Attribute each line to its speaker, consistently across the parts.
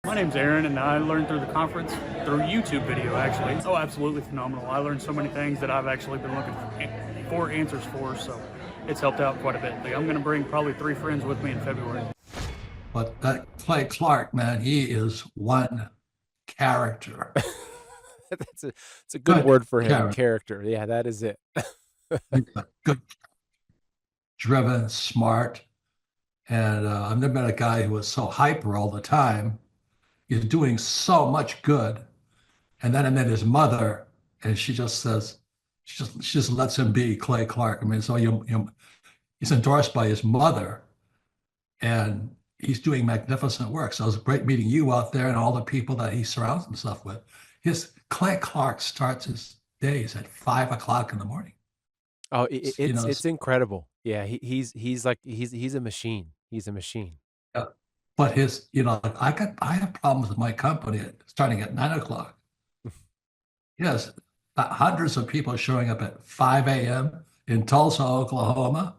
Speaker 1: My name's Aaron, and I learned through the conference through YouTube video, actually. Oh, absolutely phenomenal. I learned so many things that I've actually been looking for answers for, so it's helped out quite a bit. I'm going to bring probably 3 friends with me in February.
Speaker 2: But that Clay Clark, man, he is one character.
Speaker 3: It's a good word for him, character. Yeah, that is it.
Speaker 2: Good, driven, smart. And I've never met a guy who was so hyper all the time. He's doing so much good. And then I met his mother, and she just says, she just lets him be Clay Clark. I mean, so he's endorsed by his mother, and he's doing magnificent work. So it was great meeting you out there and all the people that he surrounds himself with. Clay Clark starts his days at 5 o'clock in the morning.
Speaker 3: Oh, it's incredible. Yeah, he's a machine. He's a machine.
Speaker 2: Yeah. But I have problems with my company starting at 9 o'clock. Yes, hundreds of people showing up at 5 a.m. in Tulsa, Oklahoma.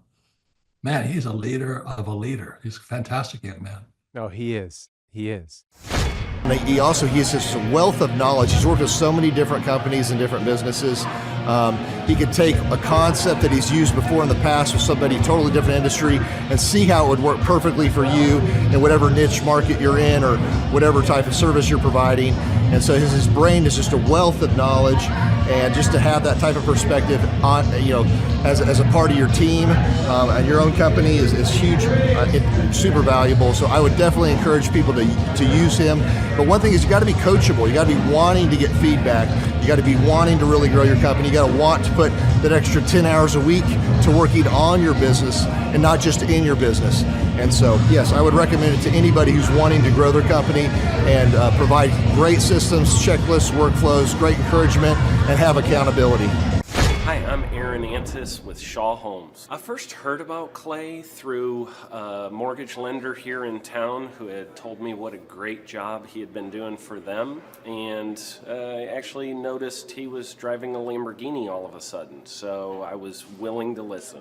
Speaker 2: Man, he's a leader of a leader. He's a fantastic young man.
Speaker 3: Oh, he is. He is.
Speaker 4: He has this wealth of knowledge. He's worked with so many different companies and different businesses. He could take a concept that he's used before in the past with somebody totally different industry and see how it would work perfectly for you in whatever niche market you're in or whatever type of service you're providing. And so his brain is just a wealth of knowledge, and just to have that type of perspective on, as a part of your team and your own company is huge, super valuable. So I would definitely encourage people to use him. But one thing is, you got to be coachable. You got to be wanting to get feedback. You got to be wanting to really grow your company. You got to want to put that extra 10 hours a week to working on your business and not just in your business. And so, yes, I would recommend it to anybody who's wanting to grow their company and provide great systems, checklists, workflows, great encouragement, and have accountability.
Speaker 5: Hi, I'm Aaron Antis with Shaw Homes. I first heard about Clay through a mortgage lender here in town who had told me what a great job he had been doing for them, and I actually noticed he was driving a Lamborghini all of a sudden, so I was willing to listen.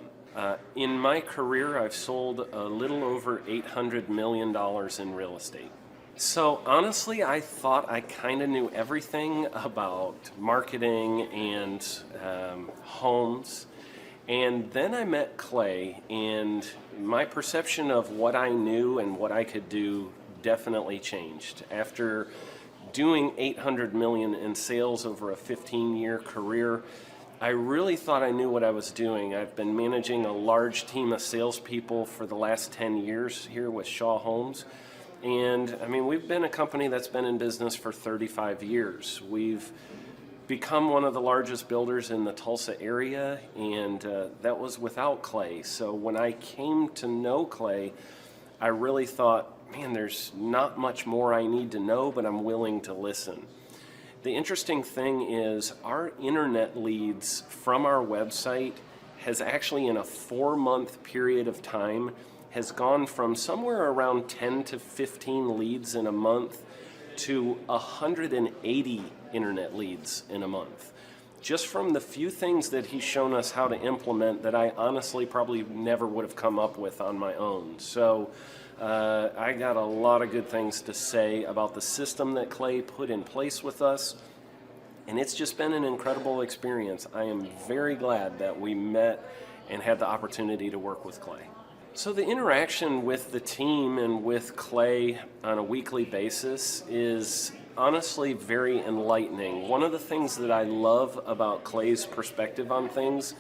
Speaker 5: In my career, I've sold a little over $800 million in real estate. So honestly, I thought I kind of knew everything about marketing and homes. And then I met Clay, and my perception of what I knew and what I could do definitely changed. After doing $800 million in sales over a 15-year career, I really thought I knew what I was doing. I've been managing a large team of salespeople for the last 10 years here with Shaw Homes. And I mean, we've been a company that's been in business for 35 years. We've become one of the largest builders in the Tulsa area, and that was without Clay. So when I came to know Clay, I really thought, man, there's not much more I need to know, but I'm willing to listen. The interesting thing is our internet leads from our website has actually, in a 4-month period of time, has gone from somewhere around 10 to 15 leads in a month to 180 internet leads in a month. Just from the few things that he's shown us how to implement that I honestly probably never would have come up with on my own. So I got a lot of good things to say about the system that Clay put in place with us, and it's just been an incredible experience. I am very glad that we met and had the opportunity to work with Clay. So the interaction with the team and with Clay on a weekly basis is honestly very enlightening. One of the things that I love about Clay's perspective on things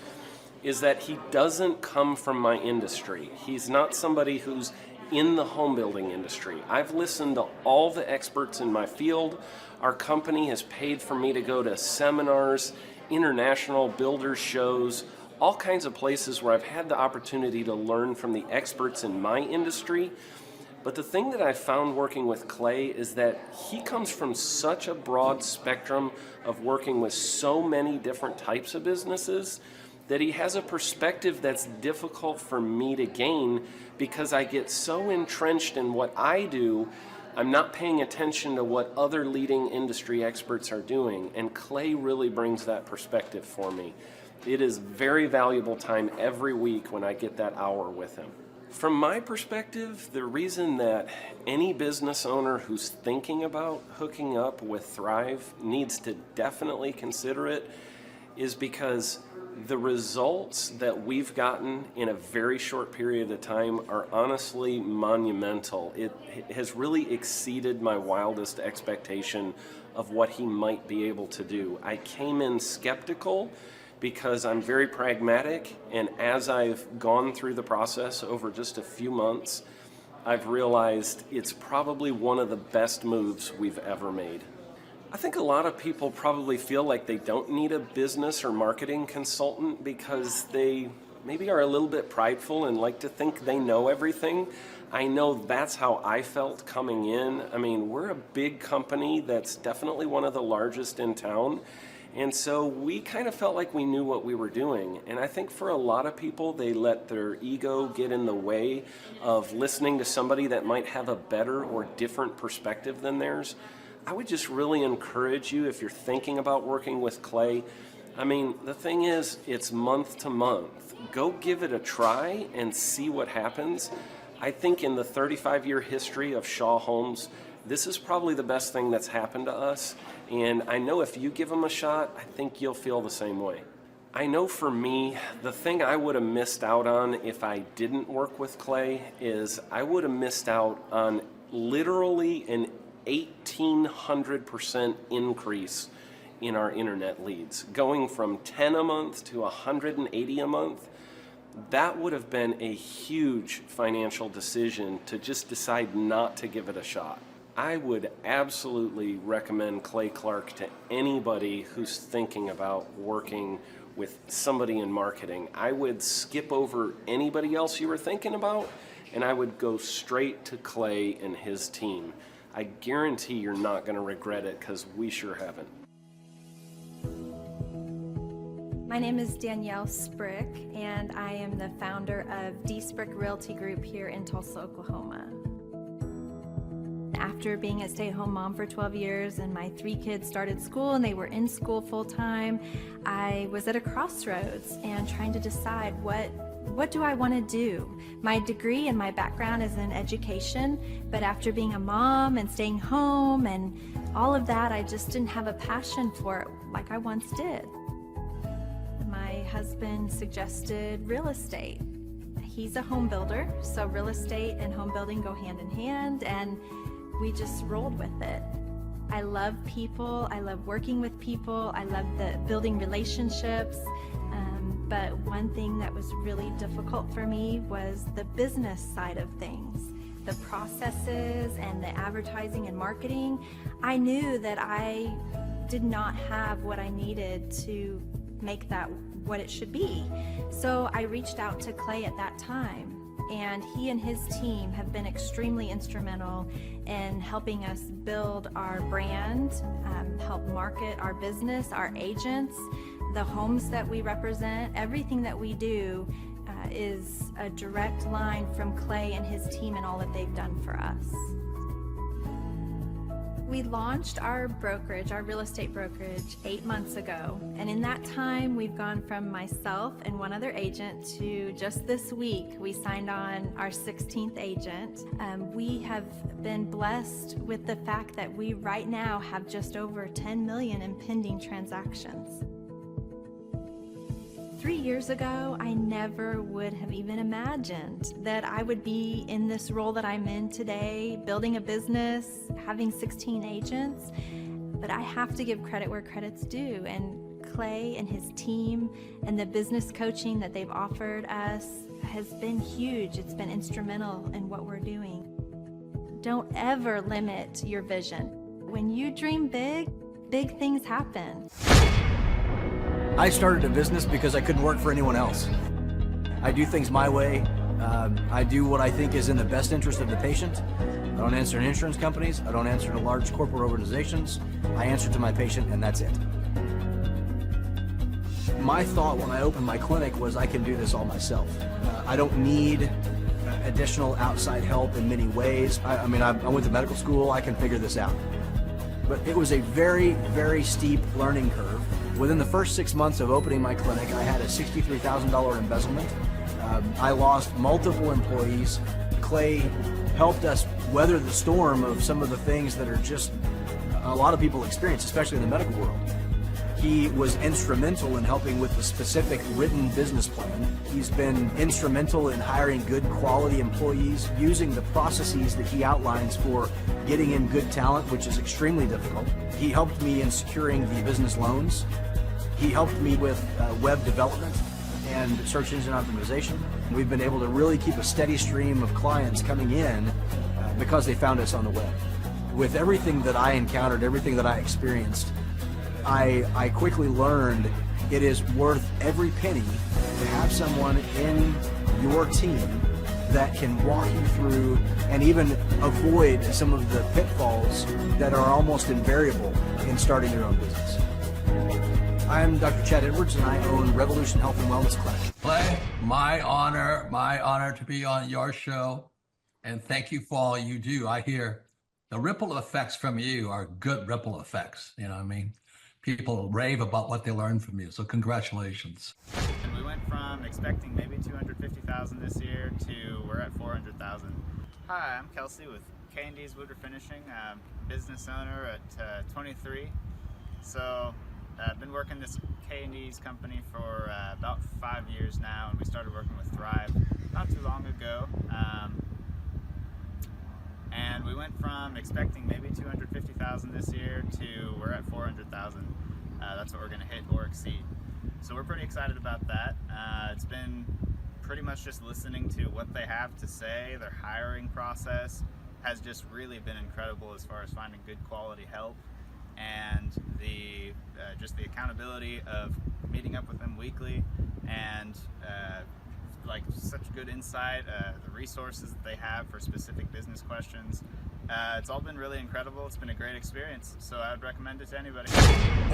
Speaker 5: is that he doesn't come from my industry. He's not somebody who's in the home building industry. I've listened to all the experts in my field. Our company has paid for me to go to seminars, international builder shows, all kinds of places where I've had the opportunity to learn from the experts in my industry. But the thing that I found working with Clay is that he comes from such a broad spectrum of working with so many different types of businesses that he has a perspective that's difficult for me to gain because I get so entrenched in what I do, I'm not paying attention to what other leading industry experts are doing. And Clay really brings that perspective for me. It is very valuable time every week when I get that hour with him. From my perspective, the reason that any business owner who's thinking about hooking up with Thrive needs to definitely consider it is because the results that we've gotten in a very short period of time are honestly monumental. It has really exceeded my wildest expectation of what he might be able to do. I came in skeptical because I'm very pragmatic, and as I've gone through the process over just a few months, I've realized it's probably one of the best moves we've ever made. I think a lot of people probably feel like they don't need a business or marketing consultant because they maybe are a little bit prideful and like to think they know everything. I know that's how I felt coming in. I mean, we're a big company that's definitely one of the largest in town. And so we kind of felt like we knew what we were doing. And I think for a lot of people, they let their ego get in the way of listening to somebody that might have a better or different perspective than theirs. I would just really encourage you, if you're thinking about working with Clay, I mean, the thing is, it's month to month. Go give it a try and see what happens. I think in the 35-year history of Shaw Homes, this is probably the best thing that's happened to us. And I know if you give them a shot, I think you'll feel the same way. I know for me, the thing I would have missed out on if I didn't work with Clay is I would have missed out on literally an 1,800% increase in our internet leads. Going from 10 a month to 180 a month, that would have been a huge financial decision to just decide not to give it a shot. I would absolutely recommend Clay Clark to anybody who's thinking about working with somebody in marketing. I would skip over anybody else you were thinking about, and I would go straight to Clay and his team. I guarantee you're not going to regret it because we sure haven't.
Speaker 6: My name is Danielle Sprick, and I am the founder of D. Sprick Realty Group here in Tulsa, Oklahoma. After being a stay-at-home mom for 12 years and my 3 kids started school and they were in school full-time, I was at a crossroads and trying to decide what do I want to do? My degree and my background is in education, but after being a mom and staying home and all of that, I just didn't have a passion for it like I once did. My husband suggested real estate. He's a home builder, so real estate and home building go hand in hand, and we just rolled with it. I love people, I love working with people, I love building relationships. But one thing that was really difficult for me was the business side of things, the processes and the advertising and marketing. I knew that I did not have what I needed to make that what it should be. So I reached out to Clay at that time, and he and his team have been extremely instrumental in helping us build our brand, help market our business, our agents, the homes that we represent. Everything that we do is a direct line from Clay and his team and all that they've done for us. We launched our brokerage, our real estate brokerage, 8 months ago. And in that time, we've gone from myself and one other agent to just this week, we signed on our 16th agent. We have been blessed with the fact that we right now have just over 10 million in pending transactions. 3 years ago, I never would have even imagined that I would be in this role that I'm in today, building a business, having 16 agents. But I have to give credit where credit's due, and Clay and his team and the business coaching that they've offered us has been huge. It's been instrumental in what we're doing. Don't ever limit your vision. When you dream big, big things happen.
Speaker 7: I started a business because I couldn't work for anyone else. I do things my way. I do what I think is in the best interest of the patient. I don't answer to insurance companies. I don't answer to large corporate organizations. I answer to my patient, and that's it. My thought when I opened my clinic was I can do this all myself. I don't need additional outside help in many ways. I went to medical school. I can figure this out. But it was a very, very steep learning curve. Within the first 6 months of opening my clinic, I had a $63,000 embezzlement. I lost multiple employees. Clay helped us weather the storm of some of the things that are just a lot of people experience, especially in the medical world. He was instrumental in helping with the specific written business plan. He's been instrumental in hiring good quality employees, using the processes that he outlines for getting in good talent, which is extremely difficult. He helped me in securing the business loans. He helped me with web development and search engine optimization. We've been able to really keep a steady stream of clients coming in because they found us on the web. With everything that I encountered, everything that I experienced, I quickly learned it is worth every penny to have someone in your team that can walk you through and even avoid some of the pitfalls that are almost invariable in starting your own business. I'm Dr. Chad Edwards, and I own Revolution Health and Wellness Clinic.
Speaker 2: Clay, my honor to be on your show, and thank you for all you do. I hear the ripple effects from you are good ripple effects. You know what I mean? People rave about what they learned from you, so congratulations.
Speaker 8: And we went from expecting maybe 250,000 this year to we're at 400,000. Hi, I'm Kelsey with K&D's Woodward Finishing, business owner at 23. So I've been working this K&D's company for about 5 years now, and we started working with Thrive not too long ago. And we went from expecting maybe 250,000 this year to we're at 400,000. That's what we're going to hit or exceed. So we're pretty excited about that. It's been pretty much just listening to what they have to say. Their hiring process has just really been incredible as far as finding good quality help, and the just the accountability of meeting up with them weekly, and like such good insight, the resources that they have for specific business questions. It's all been really incredible. It's been a great experience, so I would recommend it to anybody.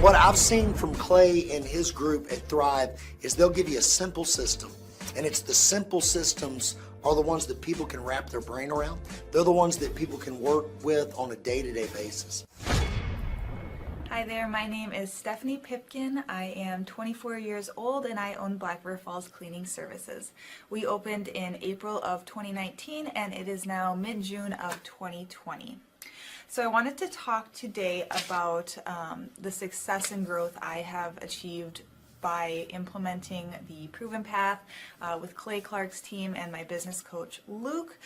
Speaker 9: What I've seen from Clay and his group at Thrive is they'll give you a simple system, and it's the simple systems are the ones that people can wrap their brain around. They're the ones that people can work with on a day-to-day basis.
Speaker 10: Hi there, my name is Stephanie Pipkin. I am 24 years old and I own Black River Falls Cleaning Services. We opened in April of 2019 and it is now mid-June of 2020. So I wanted to talk today about the success and growth I have achieved by implementing the Proven Path with Clay Clark's team and my business coach Luke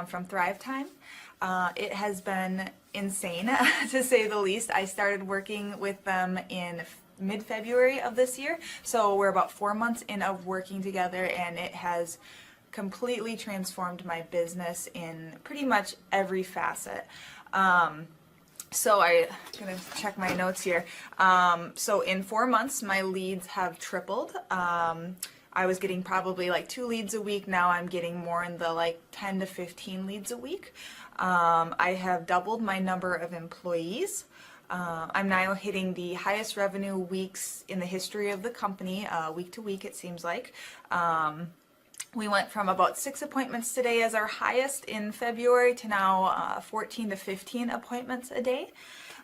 Speaker 10: from Thrivetime. It has been insane to say the least. I started working with them in mid-February of this year, so we're about 4 months in of working together, and it has completely transformed my business in pretty much every facet. So I'm gonna check my notes here. So in 4 months, my leads have tripled. I was getting probably like 2 leads a week. Now I'm getting more in the like 10 to 15 leads a week. I have doubled my number of employees. I'm now hitting the highest revenue weeks in the history of the company, week to week it seems like. We went from about 6 appointments today as our highest in February to now 14 to 15 appointments a day.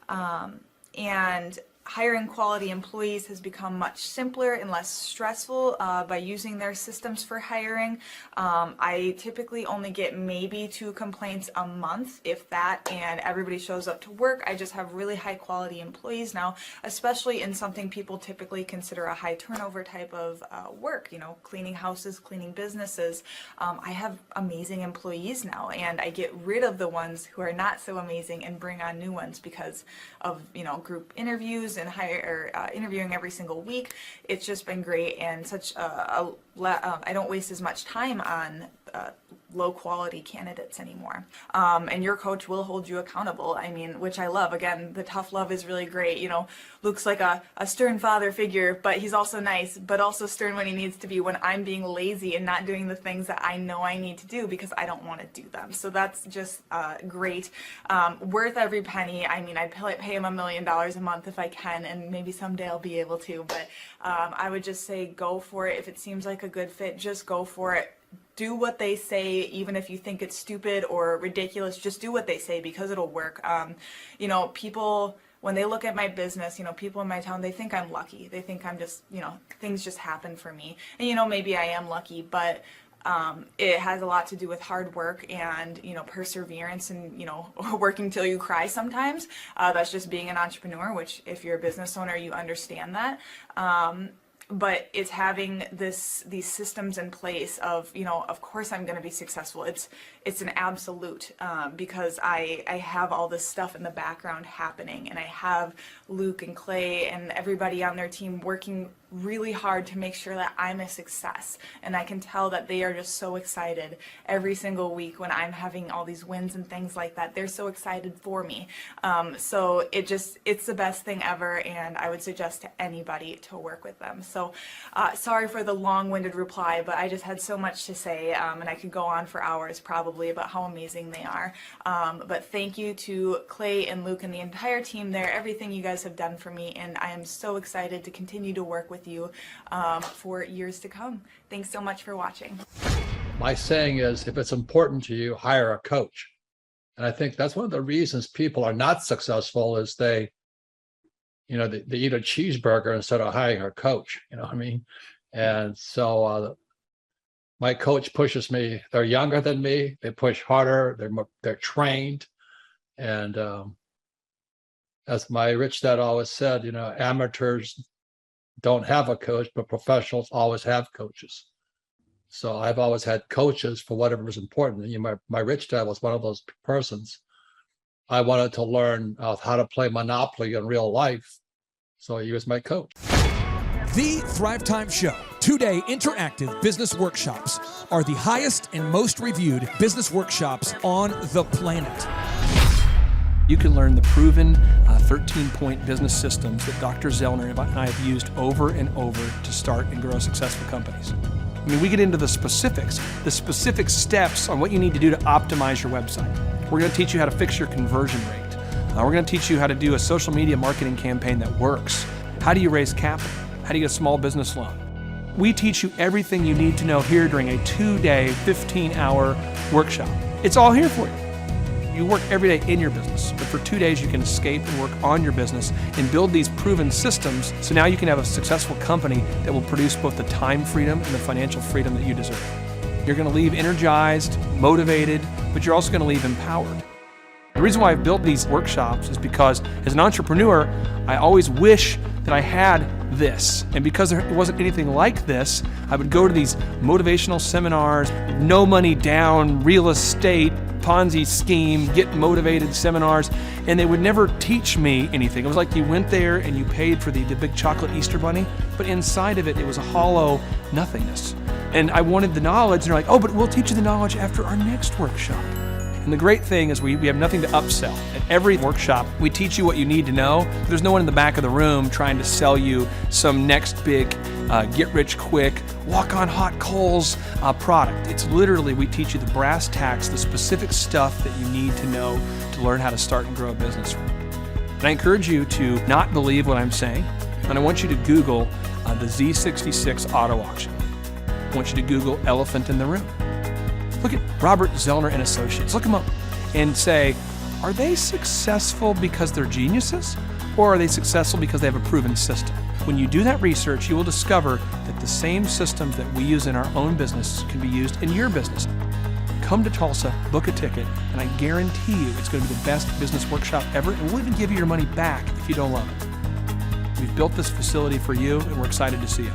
Speaker 10: And hiring quality employees has become much simpler and less stressful by using their systems for hiring. I typically only get maybe 2 complaints a month, if that, and everybody shows up to work. I just have really high quality employees now, especially in something people typically consider a high turnover type of work, you know, cleaning houses, cleaning businesses. I have amazing employees now, and I get rid of the ones who are not so amazing and bring on new ones because of, you know, group interviews and interviewing every single week. It's just been great, and such I don't waste as much time on low quality candidates anymore. And your coach will hold you accountable. I mean, which I love. Again, the tough love is really great. You know, Luke's like a stern father figure, but he's also nice, but also stern when he needs to be when I'm being lazy and not doing the things that I know I need to do because I don't want to do them. So that's just great. Worth every penny. I mean, I'd pay him $1 million a month if I can, and maybe someday I'll be able to, but I would just say go for it. If it seems like a good fit, just go for it. Do what they say, even if you think it's stupid or ridiculous, just do what they say because it'll work. You know, people, when they look at my business, you know, people in my town, they think I'm lucky. They think I'm just, you know, things just happen for me. And, you know, maybe I am lucky, but It has a lot to do with hard work and, perseverance and, working till you cry sometimes. That's just being an entrepreneur, which if you're a business owner, you understand that. But it's having these systems in place of, of course I'm going to be successful. It's an absolute, because I have all this stuff in the background happening, and I have Luke and Clay and everybody on their team working really hard to make sure that I'm a success. And I can tell that they are just so excited every single week when I'm having all these wins and things like that. They're so excited for me. So it's the best thing ever, and I would suggest to anybody to work with them. So sorry for the long-winded reply, but I just had so much to say, and I could go on for hours probably about how amazing they are. But thank you to Clay and Luke and the entire team there, everything you guys have done for me, and I am so excited to continue to work with you for years to come. Thanks so much for watching.
Speaker 2: My saying is, if it's important to you, hire a coach. And I think that's one of the reasons people are not successful is they eat a cheeseburger instead of hiring a coach, you know what I mean? And so my coach pushes me. They're younger than me. They push harder. They're trained. And as my rich dad always said, amateurs don't have a coach, but professionals always have coaches. So I've always had coaches for whatever is important. My rich dad was one of those persons. I wanted to learn how to play Monopoly in real life, so he was my coach.
Speaker 11: The Thrivetime Show 2-day interactive business workshops are the highest and most reviewed business workshops on the planet.
Speaker 12: You can learn the proven 13-point business systems that Dr. Zellner and I have used over and over to start and grow successful companies. I mean, we get into the specific steps on what you need to do to optimize your website. We're going to teach you how to fix your conversion rate. We're going to teach you how to do a social media marketing campaign that works. How do you raise capital? How do you get a small business loan? We teach you everything you need to know here during a 2-day, 15-hour workshop. It's all here for you. You work every day in your business, but for 2 days you can escape and work on your business and build these proven systems so now you can have a successful company that will produce both the time freedom and the financial freedom that you deserve. You're going to leave energized, motivated, but you're also going to leave empowered. The reason why I've built these workshops is because as an entrepreneur, I always wish that I had this. And because there wasn't anything like this, I would go to these motivational seminars, no money down, real estate, Ponzi scheme, get motivated seminars, and they would never teach me anything. It was like you went there and you paid for the big chocolate Easter bunny, but inside of it, it was a hollow nothingness. And I wanted the knowledge, and they're like, oh, but we'll teach you the knowledge after our next workshop. And the great thing is we have nothing to upsell. At every workshop, we teach you what you need to know. There's no one in the back of the room trying to sell you some next big get-rich-quick, walk-on-hot-coals product. It's literally, we teach you the brass tacks, the specific stuff that you need to know to learn how to start and grow a business. And I encourage you to not believe what I'm saying, and I want you to Google the Z66 auto auction. I want you to Google elephant in the room. Look at Robert Zellner and Associates. Look them up and say, are they successful because they're geniuses, or are they successful because they have a proven system? When you do that research, you will discover that the same systems that we use in our own business can be used in your business. Come to Tulsa, book a ticket, and I guarantee you it's going to be the best business workshop ever, and we'll even give you your money back if you don't love it. We've built this facility for you, and we're excited to see you.